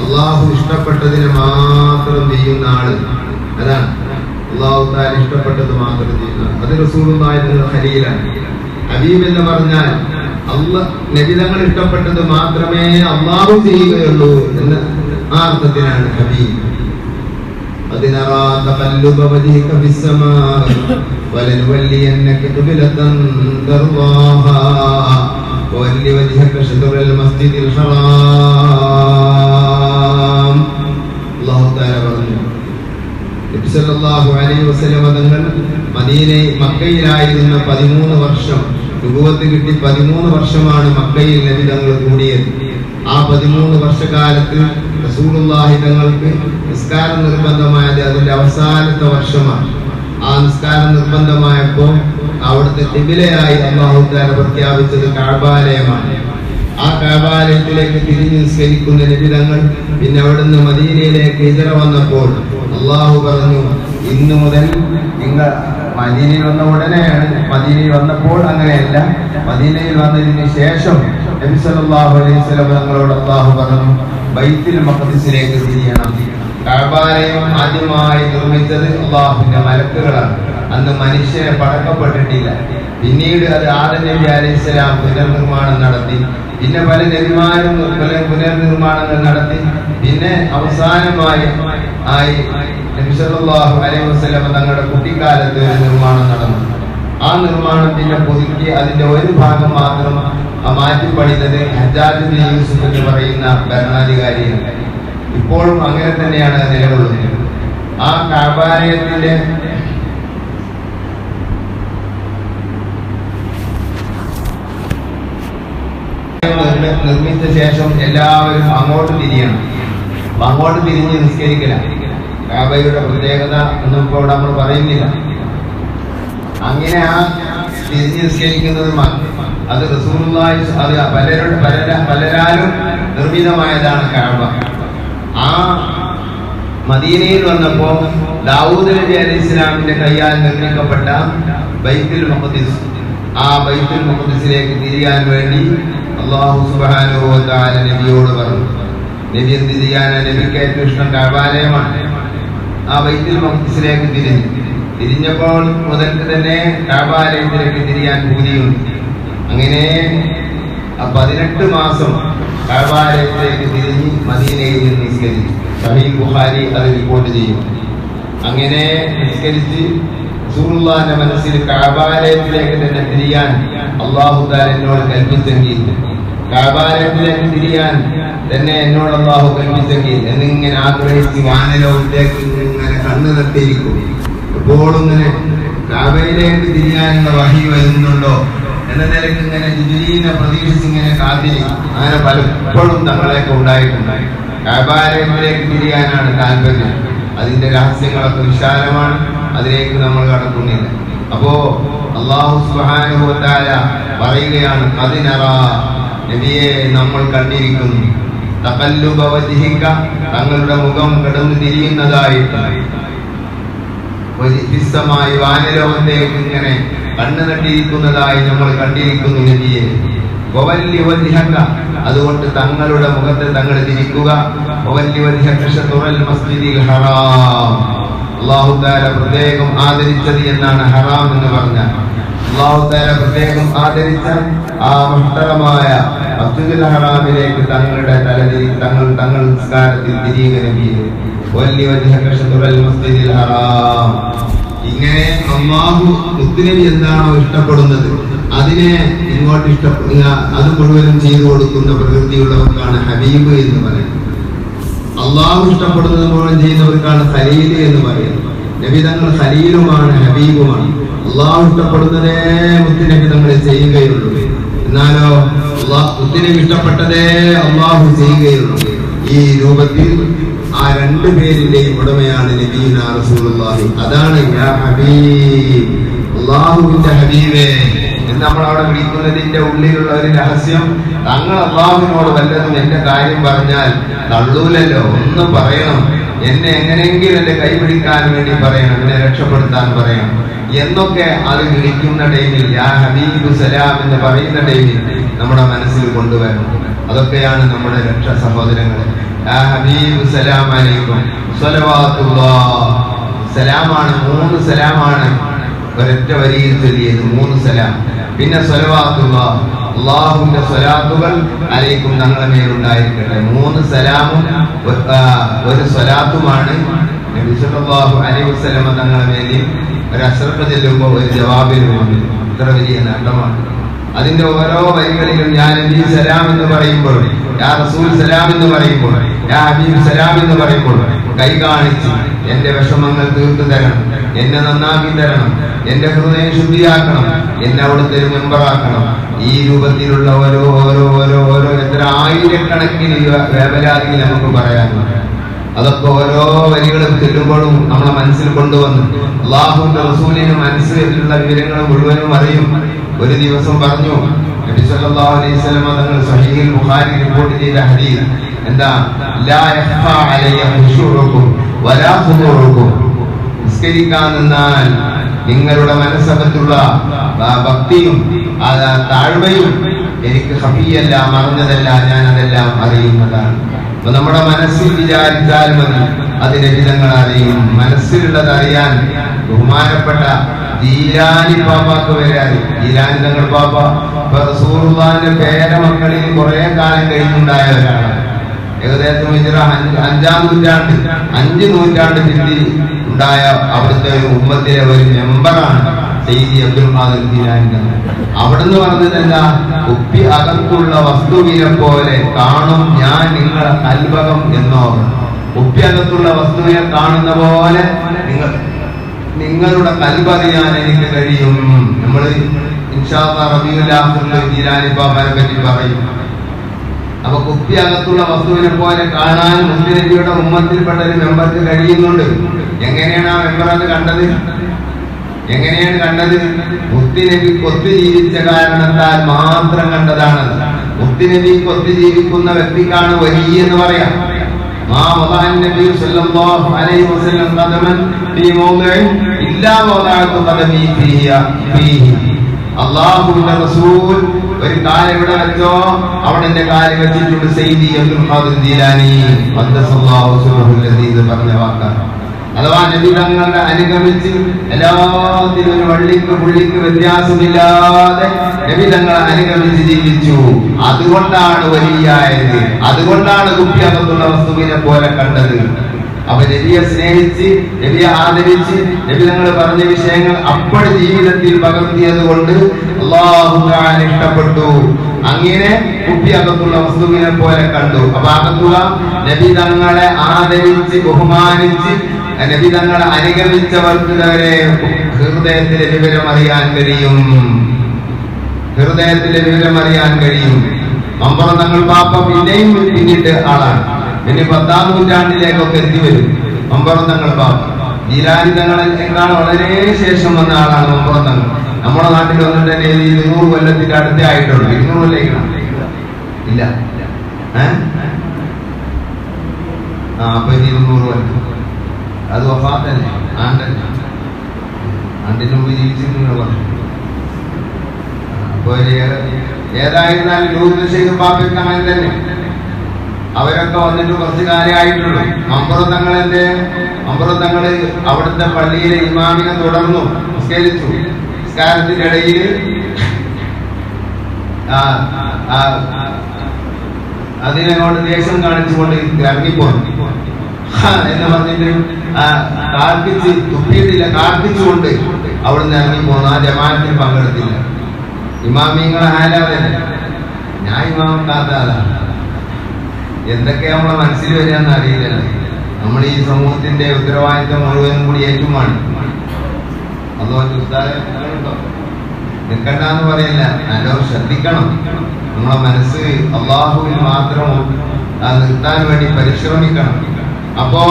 അള്ളാഹു ഇഷ്ടപ്പെട്ടതിനെ മാത്രം ചെയ്യുന്ന ആള്. അതാണ് അള്ളാഹു താല ഇഷ്ടപ്പെട്ടത് മാത്രം ചെയ്യുന്ന ആൾ. അത് റസൂലുള്ളാഹി ഖലീലാണ്. ഹബീബ് എന്ന് പറഞ്ഞാൽ നബി തങ്ങൾ ഇഷ്ടപ്പെട്ടത് മാത്രമേ അള്ളാഹു ചെയ്യുകയുള്ളൂ എന്ന ആ അർത്ഥത്തിലാണ് ഹബീബ്. അതിനറാ തഖല്ലുബ വജ്ഹിക ഫിസ്സമാഇ വലനുവല്ലിയന്നക ഖിബ്ലതൻ തർവാഹാ വവല്ലി വജ്ഹക ശത്റൽ മസ്ജിദിൽ ഹറാം. അല്ലാഹു തആല പറഞ്ഞു, നബി സല്ലല്ലാഹു അലൈഹി വസല്ലം തങ്ങൾ മക്കയിലായിരുന്ന 13 വർഷം, നുബുവത്ത് കിട്ടി 13 വർഷമാണ് മക്കയിൽ നബി തങ്ങൾ കൂടിയത്. ആ 13 വർഷക്കാലത്ത് റസൂലുള്ളാഹി തങ്ങൾക്ക് നിസ്കാരം നിർബന്ധമായത് അതിന്റെ അവസാനത്തെ വർഷമാണ്. ആ നിസ്കാരം നിർബന്ധമായപ്പോൾ അവിടുത്തെ ഖിബ്ലയായി അല്ലാഹു തആല പ്രഖ്യാപിച്ചത് കഅബാലയമാണ്. ആ കഅബാലയത്തിലേക്ക് തിരിഞ്ഞ് നിസ്കരിക്കുന്ന നബി തങ്ങൾ പിന്നെ അവിടുന്ന് മദീനയിലേക്ക് ഹിജ്റ വന്നപ്പോൾ അല്ലാഹു പറഞ്ഞു, ഇന്നു മുതൽ നിങ്ങൾ മദീനയിൽ വന്ന ഉടനെയാണ്, മദീനയിൽ വന്നപ്പോൾ അങ്ങനെയല്ല, മദീനയിൽ വന്നതിന് ശേഷം നബി സല്ലല്ലാഹു അലൈഹി വസല്ലം തങ്ങളോട് അല്ലാഹു പറഞ്ഞു, ബൈത്തുൽ മഖ്ദിസിലേക്ക് തിരിയണം. കഅബാലയം ആദ്യമായി നിർമ്മിച്ചത് അല്ലാഹുവിന്റെ മലക്കുകളാണ്. അന്ന് മനുഷ്യരെ പടക്കപ്പെട്ടിട്ടില്ല. പിന്നീട് അത് ആദം നബി അലൈഹിസ്സലാം പുനർനിർമ്മാണം നടത്തി. പിന്നെ പല നബിമാരും പുനർനിർമ്മാണങ്ങൾ നടത്തി. പിന്നെ അവസാനമായി നബി സല്ലല്ലാഹു അലൈഹി വസല്ലം തങ്ങളുടെ കുട്ടിക്കാലത്ത് ഒരു നിർമ്മാണം നടന്നു. ആ നിർമ്മാണം പിന്നെ പുതുക്കി അതിന്റെ ഒരു ഭാഗം മാത്രം മാറ്റിപ്പണിതത് ഹജ്ജാജ് ബിൻ യൂസുഫ് എന്ന് പറയുന്ന ഭരണാധികാരിയാണ്. ഇപ്പോഴും അങ്ങനെ തന്നെയാണ് നിലകൊള്ളുന്നത്. ആ കഅബാലയത്തിന്റെ നിർമ്മിച്ച ശേഷം എല്ലാവരും അങ്ങോട്ട് തിരിയണം. അങ്ങോട്ട് തിരിഞ്ഞ് നിസ്കരിക്കല. കഅബയുടെ പ്രത്യേകത ഒന്നും ഇപ്പോൾ നമ്മൾ പറയുന്നില്ല. അങ്ങനെ ആ തിരിഞ്ഞ് നിസ്കരിക്കുന്നത് അത് റസൂലുള്ളാഹി, അത് പലരാലും നിർമ്മിതമായതാണ് കഅബ. ആ മദീനയിൽ വന്നപ്പോ ദാവൂദ് നബി അലൈഹിസ്സലാമിന്റെ കയ്യാൽ നിർമ്മിക്കപ്പെട്ട ബൈത്തുൽ മഖ്ദിസ്, ആ ബൈത്തുൽ മഖ്ദിസിലേക്ക് തിരിയാൻ വേണ്ടി അല്ലാഹു സുബ്ഹാനഹു വ തആല നബിയോട് പറഞ്ഞു. നബി എന്ത് ചെയ്യാനാ? നബിക്ക് ഏറ്റവും ഇഷ്ടം കഅബാലയമാണ്. ആ ബൈത്തുൽ മഖ്ദിസിലേക്ക് തിരിഞ്ഞപ്പോൾ മുതൽക്ക് തന്നെ കഅബാലയത്തിലേക്ക് തിരിയാൻ പൂതിയുണ്ട്. അങ്ങനെ 18 മാസം കഅബാലയത്തിലേക്ക് തിരിഞ്ഞ് മദീനയിൽ നിന്ന് നിസ്കരിച്ചു. സഹീഹ് ബുഖാരി അത് റിപ്പോർട്ട് ചെയ്യും. അങ്ങനെ നിസ്കരിച്ച് റസൂലുള്ളാഹിന്റെ മനസ്സിൽ കഅബാലയത്തിലേക്ക് തന്നെ തിരിയാൻ അല്ലാഹു തആല എന്നോട് കൽപ്പിച്ചെങ്കിൽ, കഅബാലയത്തിലേക്ക് തിരിയാൻ തന്നെ എന്നോട് അല്ലാഹു കൽപ്പിച്ചെങ്കിൽ എന്നിങ്ങനെ ആഗ്രഹിച്ച് വാനലോകത്തേക്ക് ഇങ്ങനെ കണ്ണു നട്ടിരിക്കും. എപ്പോഴും ഇങ്ങനെ കഅബയിലേക്ക് തിരിയാനുള്ള വഹി വരുന്നുണ്ടോ എന്ന നിലയ്ക്ക് ഇങ്ങനെ ജിബ്രീലിനെ പ്രതീക്ഷിച്ച് ഇങ്ങനെ കാത്തിരിക്കും. അങ്ങനെ പലപ്പോഴും തങ്ങളെയൊക്കെ ഉണ്ടായിട്ടുണ്ട്. കഅബാലയത്തിലേക്ക് തിരിയാനാണ് താല്പര്യം. അതിന്റെ രഹസ്യങ്ങളൊക്കെ വിശാലമാണ്, അതിലേക്ക് നമ്മൾ കടക്കുന്നില്ല. അപ്പോ അല്ലാഹു സുബ്ഹാനഹു വ തആല പറയുകയാണ്, അതിനറാ നബിയെ നമ്മൾ കണ്ടിരിക്കുന്നു, തഖല്ലുബ വജ്ഹിക തങ്ങളുടെ മുഖം കിടന്നു തിരിയുന്നതായിട്ട്, വ്യത്യസ്തമായി വാനലോകത്തേക്ക് ഇങ്ങനെ കണ്ണു നട്ടിരിക്കുന്നതായി നമ്മൾ കണ്ടിരിക്കുന്നു നബിയെ. വവല്ലി വജ്ഹക അതുകൊണ്ട് തങ്ങളുടെ മുഖത്തെ തങ്ങൾ തിരിക്കുക. വവല്ലി വജ്ഹക ശത്റൽ മസ്ജിദിൽ ഹറാം അല്ലാഹു തആല പ്രത്യേകം ആദരിച്ചത് എന്നാണ് ഹറാം എന്ന് പറഞ്ഞാൽ. അല്ലാഹു തആല പ്രത്യേകം ആദരിച്ച ആ മുഹ്തറമായ മസ്ജിദുൽ ഹറാമിലേക്ക് തങ്ങളുടെ തങ്ങൾ നിസ്കാരത്തിൽ തിരിയുക നബിയെ. വവല്ലി വജ്ഹക ശത്റൽ മസ്ജിദിൽ ഹറാം. ഇങ്ങനെ അല്ലാഹു മുത്തുനബി എന്താണോ ഇഷ്ടപ്പെടുന്നത് അതിനെ ഇങ്ങോട്ട് ഇഷ്ടപ്പെടുക, അത് മുഴുവനും ചെയ്തു കൊടുക്കുന്ന പ്രകൃതിയുള്ളവർക്കാണ് ഹബീബ് എന്ന് പറയുന്നത്. അള്ളാഹു ഇഷ്ടപ്പെടുന്നത് മുഴുവൻ ചെയ്യുന്നവർക്കാണ് ഖലീൽ എന്ന് പറയുന്നത്. നബി തങ്ങൾ ഖലീലുമാണ്, ഹബീബുമാണ്. അള്ളാഹു ഇഷ്ടപ്പെടുന്നതേ മുത്തുനബി തങ്ങൾ ചെയ്യുകയുള്ളൂ. എന്നാലോ മുത്തുനബി ഇഷ്ടപ്പെട്ടതേ അള്ളാഹു ചെയ്യുകയുള്ളൂ. ഈ രൂപത്തിൽ ആ രണ്ടു പേരിന്റെയും ഉടമയാണ് നബിയുനാ റസൂലുള്ളാഹി. അതാണ് യാ ഹബീബ്, അള്ളാഹുവിന്റെ ഹബീബേ എന്ന് നമ്മൾ അവിടെ വിളിക്കുന്നതിന്റെ ഉള്ളിലുള്ള ഒരു രഹസ്യം. തങ്ങൾ അള്ളാഹുവിനോട് വല്ലതും എന്റെ കാര്യം പറഞ്ഞാൽ തള്ളൂലല്ലോ, ഒന്ന് പറയണം. എന്നെ എങ്ങനെയെങ്കിലും എന്റെ കൈപിടിക്കാൻ വേണ്ടി പറയണം, എന്നെ രക്ഷപ്പെടുത്താൻ പറയണം എന്നൊക്കെ അത് വിളിക്കുന്ന ടൈമിൽ യാ ഹബീബു സലാം എന്ന് പറയുന്ന ടൈമിൽ നമ്മുടെ മനസ്സിൽ കൊണ്ടുവരണം. അതൊക്കെയാണ് നമ്മുടെ രക്ഷ സഹോദരങ്ങളെ. യാ ഹബീബു സലാം അലൈക്കും സ്വലവാത്തുല്ലാഹ്. സലാമാണ്, 3 സലാമാണ് ഒരൊറ്റ വരിയിൽ ചൊല്ലിയത്, 3 സലാം. പിന്നെ സ്വലവാത്തുല്ലാഹ്, അല്ലാഹുവിന്റെ സ്വലാത്തുകൾ അലൈക്കും തങ്ങളുടെ മേലുണ്ടായിരിക്കട്ടെ. 3 സലാമും ഒരു സ്വലാത്തുമാണ് നബി സല്ലല്ലാഹു അലൈഹി വസല്ലം തങ്ങളുടെ മേലിൽ ഒരു അശ്റഫ് ചെല്ലുമ്പോൾ ഒരു ജവാബിലുമുണ്ട്. ഇത്ര വലിയ നേട്ടമാണ്. അതിന്റെ ഓരോ വരികളിലും യാ നബി സലാം എന്ന് പറയുമ്പോൾ, യാ റസൂൽ സലാം എന്ന് പറയുമ്പോൾ, യാ ഹബീബ് സലാം എന്ന് പറയുമ്പോൾ കൈ കാണിച്ച് എന്റെ വിഷമങ്ങൾ തീർത്തു തരണം, എന്നെ നന്നാക്കി തരണം, എന്റെ ഹൃദയം ശുദ്ധിയാക്കണം, എന്നെ അവിടുത്തെ ഒരു മെമ്പറാക്കണം. ഈ രൂപത്തിലുള്ള ഓരോ ഓരോ ഓരോ ഓരോ എത്ര ആയിരക്കണക്കിന് വേവലാതികൾ നമുക്ക് പറയാനുണ്ട്. അതൊക്കെ ഓരോ വരികളും ചെല്ലുമ്പോഴും നമ്മളെ മനസ്സിൽ കൊണ്ടുവന്ന് അല്ലാഹുവിന്റെ റസൂലിന് മനസ്സിലുള്ള വിവരങ്ങൾ മുഴുവനും അറിയും. ഒരു ദിവസം പറഞ്ഞു നബി സല്ലല്ലാഹു അലൈഹി വസല്ലം തങ്ങൾ സ്വഹീഹുൽ ബുഖാരി റിപ്പോർട്ട് ചെയ്ത ഹദീസ് എന്താ? ലാ യഖ്ഫാ അലയ്യ ഖുശൂഉകും വലാ ഖുദൂറുകും. നിസ്കരിക്കാൻ നിന്നാൽ നിങ്ങളുടെ മനസ്സകത്തുള്ള ഭക്തിയും താഴ്മയും എനിക്ക് ഖഫിയല്ല, മറഞ്ഞതല്ല, ഞാൻ അതെല്ലാം അറിയുന്നതാണ്. അപ്പൊ നമ്മുടെ മനസ്സിൽ വിചാരിച്ചാൽ മതി, അതിനെ വിധങ്ങൾ അറിയും. മനസ്സിലുള്ളത് അറിയാൻ ബഹുമാനപ്പെട്ട ജീലാനി പാപ്പാക്ക് വരെ അറിയും. ജീലാനി തങ്ങൾ പാപ്പ റസൂലുള്ളാഹിന്റെ പേരമക്കളിൽ കുറെ കാലം കഴിഞ്ഞുണ്ടായ ഒരാളാണ്. ഏകദേശം 5 നൂറ്റാണ്ട് പിന്നിൽ ഉണ്ടായ അവിടുത്തെ ഒരു ഉമ്മത്തിലെ ഒരു മെമ്പറാണ് സയ്യിദി അബ്ദുൽ ഖാദിർ ജീലാനി തങ്ങൾ. അവിടുന്ന് പറഞ്ഞത് എന്താ? കുപ്പി അകത്തുള്ള വസ്തുവിനെ പോലെ കാണും ഞാൻ നിങ്ങളെ കൽബകം എന്നോ. കുപ്പി അകത്തുള്ള വസ്തുവിനെ കാണുന്ന പോലെ നിങ്ങളുടെ കൽബറിയാൻ എനിക്ക് കഴിയും. നമ്മൾ ഇൻഷാ അല്ലാഹ് റബീഉൽ ആഖിറിൽ ജീലാനി പാപ്പാനെ പറ്റി പറയും. അപ്പൊ കുപ്പി അകത്തുള്ള വസ്തുവിനെ പോലെ കാണാൻ മുസ്ലിംകളുടെ ഉമ്മത്തിൽപ്പെട്ട ഒരു മെമ്പർക്ക് കഴിയുന്നുണ്ട്. എങ്ങനെയാണ് ആ മെമ്പർ അത് കണ്ടത്? എങ്ങനെയാണ് കണ്ടത്? മുത്തുനബിക്ക് ഒത്തു ജീവിച്ച കാരണത്താൽ മാത്രം കണ്ടതാണ്. മുത്തുനബിക്ക് ഒത്തു ജീവിക്കുന്ന വ്യക്തിക്കാണ് വലിയ എന്ന് പറയാം. നബി സല്ലല്ലാഹു അലൈഹി വസല്ലം ഖദമൻ ഫീ മൗദിഇൻ ഇല്ലാ വദഅതു ഖദമി ഫീഹി. അല്ലാഹുവിന്റെ റസൂൽ ഒരു കാല് എവിടെ വെച്ചോ അവിടെ എന്റെ കാല് വെച്ചിട്ടുണ്ട്. സയ്യിദി അബ്ദുൽ ഖാദിർ ജീലാനി ഖദ്ദസല്ലാഹു സിർറഹുൽ അസീസ് പറഞ്ഞ വാക്കാണ്. അഥവാ നബി തങ്ങളുടെ അനുഗമിച്ച് എല്ലാത്തിനും ഒരു വള്ളിക്ക് പുള്ളിക്ക് വ്യത്യാസമില്ലാതെ നബി തങ്ങളെ അനുഗമിച്ച് ജീവിച്ചു. അതുകൊണ്ടാണ് വലിയായത്. അതുകൊണ്ടാണ് കുപ്പിയകത്തുള്ള വസ്തുവിനെ പോലെ കണ്ടത്. അപ്പൊ നബിയെ സ്നേഹിച്ച്, നബിയെ ആദരിച്ച്, നബി തങ്ങൾ പറഞ്ഞ വിഷയങ്ങൾ അപ്പോൾ ജീവിതത്തിൽ പകർത്തിയത് കൊണ്ട് അല്ലാഹു തആല ഇഷ്ടപ്പെട്ടു. അങ്ങനെ കുപ്പിയകത്തുള്ള വസ്തുവിനെ പോലെ കണ്ടു. അപ്പൊ അകത്തുള്ള നബി തങ്ങളെ ആദരിച്ച് ബഹുമാനിച്ച് നബി തങ്ങളെ അനുഗമിച്ചവർക്ക് വരെ ഹൃദയത്തിലെ വിവരം അറിയാൻ കഴിയും. ഹൃദയത്തിലെ വിവരം അറിയാൻ കഴിയും. മമ്പുറം തങ്ങൾ പാപ്പ പിന്നെയും പിന്നിട്ട് ആളാണ്. പിന്നെ 10-ാം നൂറ്റാണ്ടിലേക്കൊക്കെ എത്തി വരും മമ്പുറം തങ്ങൾ പാപ്പ. ജീലാനി തങ്ങളെക്കാൾ വളരെ ശേഷം വന്ന ആളാണ് മമ്പുറം തങ്ങൾ. നമ്മുടെ നാട്ടിൽ വന്നിട്ട് തന്നെ 200 കൊല്ലത്തിന്റെ അടുത്തേ ആയിട്ടുള്ളൂ. 200 കൊല്ലേക്കണം ഇല്ല. അപ്പൊ 200 കൊല്ലം അത് വഫാത്തല്ലേ, ആണ്ടിന് മുമ്പ് ജീവിച്ചിരുന്നു പറഞ്ഞു. അപ്പൊ ഏതായിരുന്നാലും ലൂത്ത് ഷെയ്ഖ് പാപ്പയ്ക്ക് അങ്ങനെ തന്നെ അവരൊക്കെ വന്നിട്ട് കുറച്ച് കാലമായിട്ടുള്ളൂ. മമ്പുറം തങ്ങള് അവിടുത്തെ പള്ളിയിലെ ഇമാമിനെ തുടർന്നു നിസ്കരിച്ചു. നിസ്കാരത്തിന്റെ ഇടയിൽ അതിനോട് ദേഷ്യം കാണിച്ചുകൊണ്ട് ഇറങ്ങിപ്പോന്നു എന്ന് പറഞ്ഞിട്ട് കാർപ്പിച്ച് തുപ്പിയിട്ടില്ല, കാർപ്പിച്ചുകൊണ്ട് അവിടുന്ന് ഇറങ്ങിപ്പോന്നു. ആ ജമാഅത്തിൽ പങ്കെടുത്തില്ല. ഇമാമിങ്ങളെ ഹാലാതെ ഞാൻ ഇമാമക്കാത്തതാണ്. എന്തൊക്കെയാ നമ്മളെ മനസ്സിൽ വരികയെന്ന് അറിയില്ലല്ലോ. നമ്മൾ ഈ സമൂഹത്തിന്റെ ഉത്തരവാദിത്വം മുഴുവനും കൂടി ഏറ്റുമാണ്. അതുകൊണ്ട് നിൽക്കണ്ടെന്ന് പറയില്ല, നല്ലോണം ശ്രദ്ധിക്കണം. നമ്മളെ മനസ്സ് അള്ളാഹുവിൽ മാത്രം നിർത്താൻ വേണ്ടി പരിശ്രമിക്കണം. അപ്പോ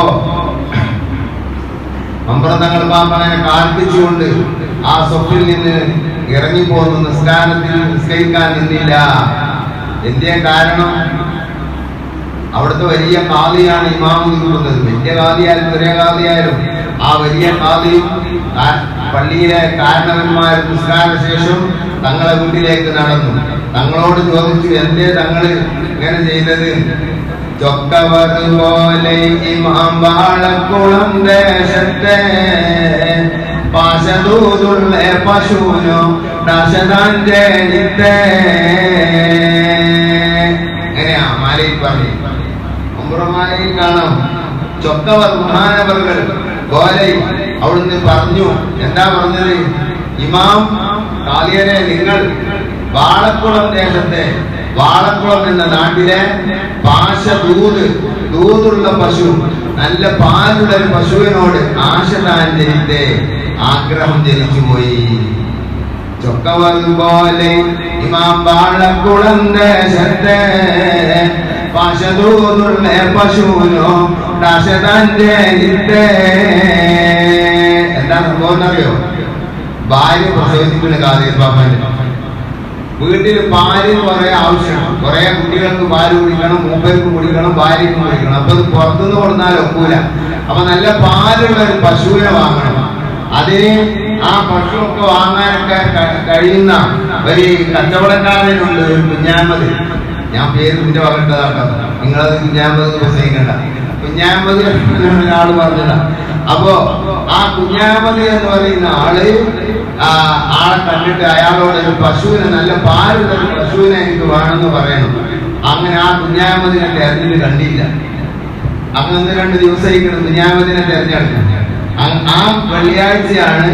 മമ്പുറം തങ്ങൾ പാപ്പ അങ്ങനെ കാർപ്പിച്ചുകൊണ്ട് ആ സ്വപ്പിൽ നിന്ന് ഇറങ്ങിപ്പോന്നു. നിസ്കാരത്തിൽ നിസ്കരിക്കാൻ നിന്നില്ല. എന്തേ കാരണം? അവിടുത്തെ വലിയ ഖാദിയാണ് ഇമാം നിൽക്കുന്നത്. വലിയ ഖാദിയായാലും ചെറിയ ഖാദിയായാലും ആ വലിയ ഖാദി പള്ളിയിലെ കാരണവന്മാർ നിസ്കാര ശേഷം തങ്ങളെ വീട്ടിലേക്ക് നടന്നു. തങ്ങളോട് ചോദിച്ചു, എന്തേ തങ്ങൾ ഇങ്ങനെ ചെയ്തത്? ചൊക്കവർ പോലെ ഇമാം വാളക്കുളം ദേശത്തെ പാശദൂതുള്ള പശുവിനോ ദശതാൻ ജനിത്തെ. എങ്ങനെയാ മാലയിൽ പറഞ്ഞു, ഒമ്പുറമാലയിൽ കാണാം. ചൊക്കവർ മഹാനവർകൾ പോലെ അവിടുന്ന് പറഞ്ഞു. എന്താ പറഞ്ഞത്? ഇമാം ഖാദിയരെ, നിങ്ങൾ വാളക്കുളം ദേശത്തെ, വാളക്കുളം എന്ന നാട്ടിലെ ദൂതുള്ള പശു, നല്ല പാലുള്ള ഒരു പശുവിനോട് ആശതാൻ ജനിത്തെ, ആഗ്രഹം ജനിച്ചുപോയി. ചൊക്കവർ പോലെ ഇമാം വാളക്കുളം ദേശത്തെ പാശദൂതുള്ള പശുവിനോ ആശതാൻ ജനിത്തെ. എന്താ സംഭവം അറിയോ? ഭാര്യ പ്രസവിച്ചിട്ടുണ്ട് ഖാദിർ ബാബാന്റെ വീട്ടിൽ. പാല് കുറെ ആവശ്യമാണ്, കുറെ കുട്ടികൾക്ക് പാല് കുടിക്കണം, മൂപ്പർക്കും കുടിക്കണം, ഭാര്യക്കും കുടിക്കണം. അപ്പൊ അത് പുറത്തുനിന്ന് കൊടുത്താൽ ഒക്കൂല. അപ്പൊ നല്ല പാലുള്ള ഒരു പശുവിനെ വാങ്ങണം. അതിന് ആ പശുവൊക്കെ വാങ്ങാനൊക്കെ കഴിയുന്ന ഒരു കച്ചവടക്കാരനുണ്ട്, ഒരു കുഞ്ഞാമത്. ഞാൻ പേര് ഇതിന്റെ വകട്ടതാട്ടോ, നിങ്ങളത് കുഞ്ഞാമത് പ്രസംഗിക്കണ്ട. കുഞ്ഞാമതി ഒരാള് പറഞ്ഞതാ. അപ്പോ ആ കുഞ്ഞാമതി എന്ന് പറയുന്ന ആളെ കണ്ടിട്ട് അയാളോട് ഒരു പശുവിനെ, നല്ല പാലുള്ള ഒരു പശുവിനെ എനിക്ക് വേണമെന്ന് പറയണം. അങ്ങനെ ആ കുഞ്ഞാമതിനെ തെരഞ്ഞെടുത്ത് കണ്ടില്ല. അങ്ങനെ 2 ദിവസമായിരിക്കണം കുഞ്ഞാമതിനെ തെരഞ്ഞെടുക്കും. ആ വെള്ളിയാഴ്ചയാണ്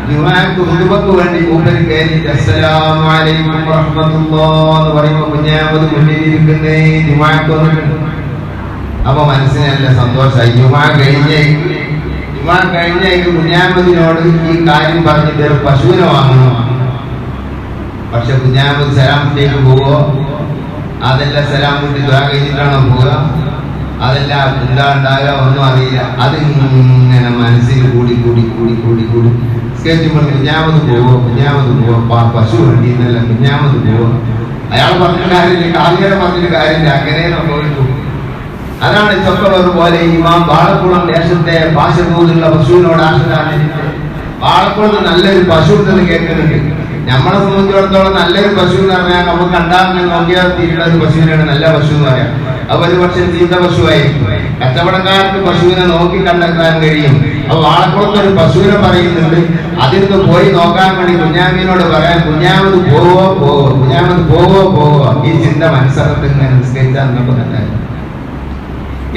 ജുമാക്ക് ഹുതുബക്ക് വേണ്ടി മൂപ്പര് കയറിയിട്ട് അസ്സലാമു അലൈക്കും വറഹ്മത്തുള്ളാഹി എന്ന് പറയുമ്പോ കുഞ്ഞാമത് മുന്നിലിരിക്കുന്നേ ജുമാക്ക് വന്നിട്ടുണ്ട്. അപ്പൊ മനസ്സിന് നല്ല സന്തോഷമായി. ജുമാ കഴിഞ്ഞേക്ക് കുഞ്ഞാമതിനോട് ഈ കാര്യം പറഞ്ഞിട്ട് ഒരു പശുവിനെ വാങ്ങണം. പക്ഷെ കുഞ്ഞാമത് സലാം വീട്ടിലേക്ക് പോവോ? അതെല്ലാം സലാം വീട്ടിൽ ദുആ കഴിഞ്ഞിട്ടാണോ പോവുക? അതെല്ലാം എന്താ ഉണ്ടാകുക ഒന്നും അറിയില്ല. അതിങ്ങനെ മനസ്സിൽ കൂടി സ്കെച്ചുമ്പോൾ കുഞ്ഞാമത് പോവോ, പശു വേണ്ടി എന്നല്ല കുഞ്ഞാമത് പോവോ. അയാൾ പറഞ്ഞ കാര്യമില്ല, കാലിയുടെ പറഞ്ഞിട്ട് കാര്യമില്ല, അങ്ങനെ സംഭവിച്ചു. അതാണ് ചൊക്കവർ പോലെ ഇമാം വാളക്കുളം ദേശത്തെ പാശദൂതുള്ള പശുവിനോട് ആശതാനിട്ട്. വാളക്കുളത്ത് നല്ലൊരു പശു ഉണ്ടെന്ന് കേൾക്കുന്നുണ്ട്. നമ്മളെ സംബന്ധിച്ചിടത്തോളം നല്ലൊരു പശു എന്ന് പറഞ്ഞാൽ നമുക്ക് കണ്ടാൽ നോക്കിയാൽ തീരുന്ന ഒരു പശുവിനാണ് നല്ല പശു എന്ന് പറയാം. അപ്പൊ ഒരു പക്ഷെ ചീത്ത പശുവായിരിക്കും. കച്ചവടക്കാർക്ക് പശുവിനെ നോക്കി കണ്ടെത്താൻ കഴിയും. അപ്പൊ വാളക്കുളത്ത് ഒരു പശുവിനെ പറയുന്നുണ്ട്. അതിന്ന് പോയി നോക്കാൻ വേണ്ടി കുഞ്ഞാമിനോട് പറയാൻ, കുഞ്ഞാമത് പോവോ. ഈ ചിന്ത മനസ്സകത്ത് ഇങ്ങനെ നിസ്കരിച്ചാൽ നമുക്ക് കണ്ടായിരുന്നു.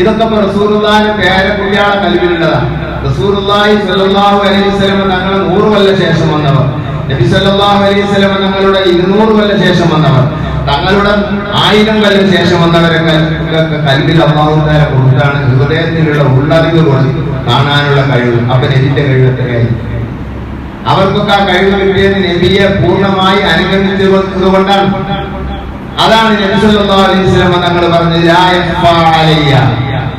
ഇതൊക്കെ റസൂലുള്ളാഹിന്റെ പേരക്കുട്ടിയാളെ കൽവിലുള്ളതാണ്. റസൂലുള്ളാഹി സ്വല്ലല്ലാഹു അലൈഹി വസല്ലം തങ്ങൾ 100 കൊല്ലം ശേഷം വന്നവർ, നബി സല്ലല്ലാഹു അലൈഹി വസല്ലം തങ്ങളുടെ 200 കൊല്ലം ശേഷം വന്നവർ, തങ്ങളുടെ 1000 കൊല്ലം ശേഷം വന്നവരൊക്കെ കൽവിൽ അല്ലാഹു തആല കൊടുത്താണ് ഹൃദയത്തിലുള്ള ഉള്ളറിവ് കാണാനുള്ള കഴിവ്. അപ്പൊ നബിന്റെ കഴിവ് എത്രയായി? അവർക്കൊക്കെ ആ കഴിവ് കിട്ടിയത് നബിയെ പൂർണ്ണമായി അനുഗമിച്ചതുകൊണ്ടാണ്. അതാണ് നബി സല്ലല്ലാഹു അലൈഹി വസല്ലം തങ്ങൾ പറഞ്ഞത്, ലാ യഖ്ഫാ അലയ്യ,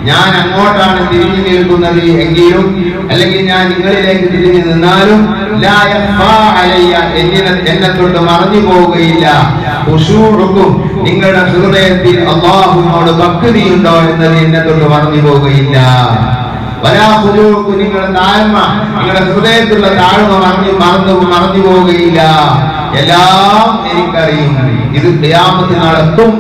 ഞാൻ അങ്ങോട്ടാണ് തിരിഞ്ഞു നിൽക്കുന്നത് എങ്കിലും, അല്ലെങ്കിൽ ഞാൻ നിങ്ങളിലേക്ക് തിരിഞ്ഞു നിന്നാലും ലാ യഖ്ഫാ അലയ്യ, എന്നെ തൊട്ട് മറഞ്ഞു പോവുകയില്ല. ഖുശൂഉക്കും, നിങ്ങളുടെ ഹൃദയത്തിൽ അല്ലാഹുവിനോട് ഭക്തിയുണ്ടോ എന്നത് എന്നെ തൊട്ട് മറഞ്ഞു പോവുകയില്ല. വലാ ഖുലൂഖും, നിങ്ങളുടെ താഴ്മ, നിങ്ങളുടെ ഹൃദയത്തിലുള്ള താഴ്മ മറഞ്ഞു പോവുകയില്ല. എല്ലാം എനിക്കറിയും. ഇത് ഖിയാമത്ത് നാളെത്തും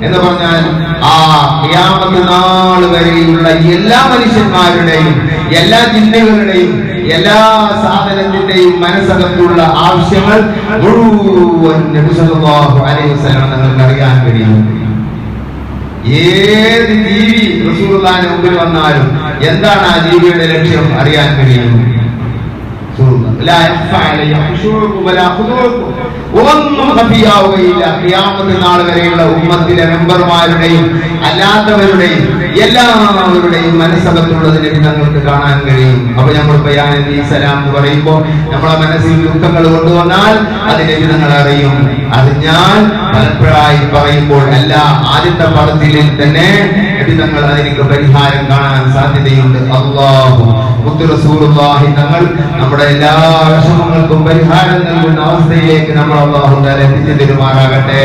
എന്ന് പറഞ്ഞാൽ ആ ഖിയാമത്ത് നാൾ വരെയുള്ള എല്ലാ മനുഷ്യന്മാരുടെയും, എല്ലാ ജിന്നുകളുടെയും, എല്ലാ സാധനത്തിന്റെയും മനസ്സകത്തുള്ള ആവശ്യങ്ങൾ മുഴുവൻ നബി സല്ലല്ലാഹു അലൈഹി വസല്ലം നിങ്ങൾക്ക് അറിയാൻ കഴിയും. ഏത് ജീവി റസൂലുള്ളാഹിന്റെ മുമ്പിൽ വന്നാലും എന്താണ് ആ ജീവിയുടെ ലക്ഷ്യം അറിയാൻ കഴിയും. ഒന്നും ഖഫിയാവുകയില്ല. ഖിയാമത്ത് നാൾ വരെയുള്ള ഉമ്മത്തിലെ മെമ്പർമാരുടെയും അല്ലാത്തവരുടെയും എല്ലാവരുടെയും മനസ്സകത്തുള്ളതിനെ നിങ്ങൾക്ക് കാണാൻ കഴിയും. അപ്പൊ നമ്മൾ ബയാൻ സലാം എന്ന് പറയുമ്പോൾ നമ്മളെ മനസ്സിൽ ദുഃഖങ്ങൾ കൊണ്ടുവന്നാൽ അതിനെ വിധങ്ങൾ അറിയും. അത് ഞാൻ പലപ്പോഴായി പറയുമ്പോൾ അല്ല, ആദ്യത്തെ പദത്തിൽ തന്നെ വിധങ്ങൾ അതിലേക്ക് പരിഹാരം കാണാൻ സാധ്യതയുണ്ട്. അല്ലാഹു മുത്തു റസൂലുള്ളാഹി തങ്ങൾ നമ്മുടെ എല്ലാ വിഷമങ്ങൾക്കും പരിഹാരം നൽകുന്ന അവസ്ഥയിലേക്ക് നമ്മൾ അല്ലാഹു തആല എത്തിച്ചു തരുമാറാകട്ടെ.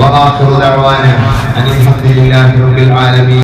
വആഖിറു ദഅവാന അൽഹംദുലില്ലാഹി റബ്ബിൽ ആലമീൻ.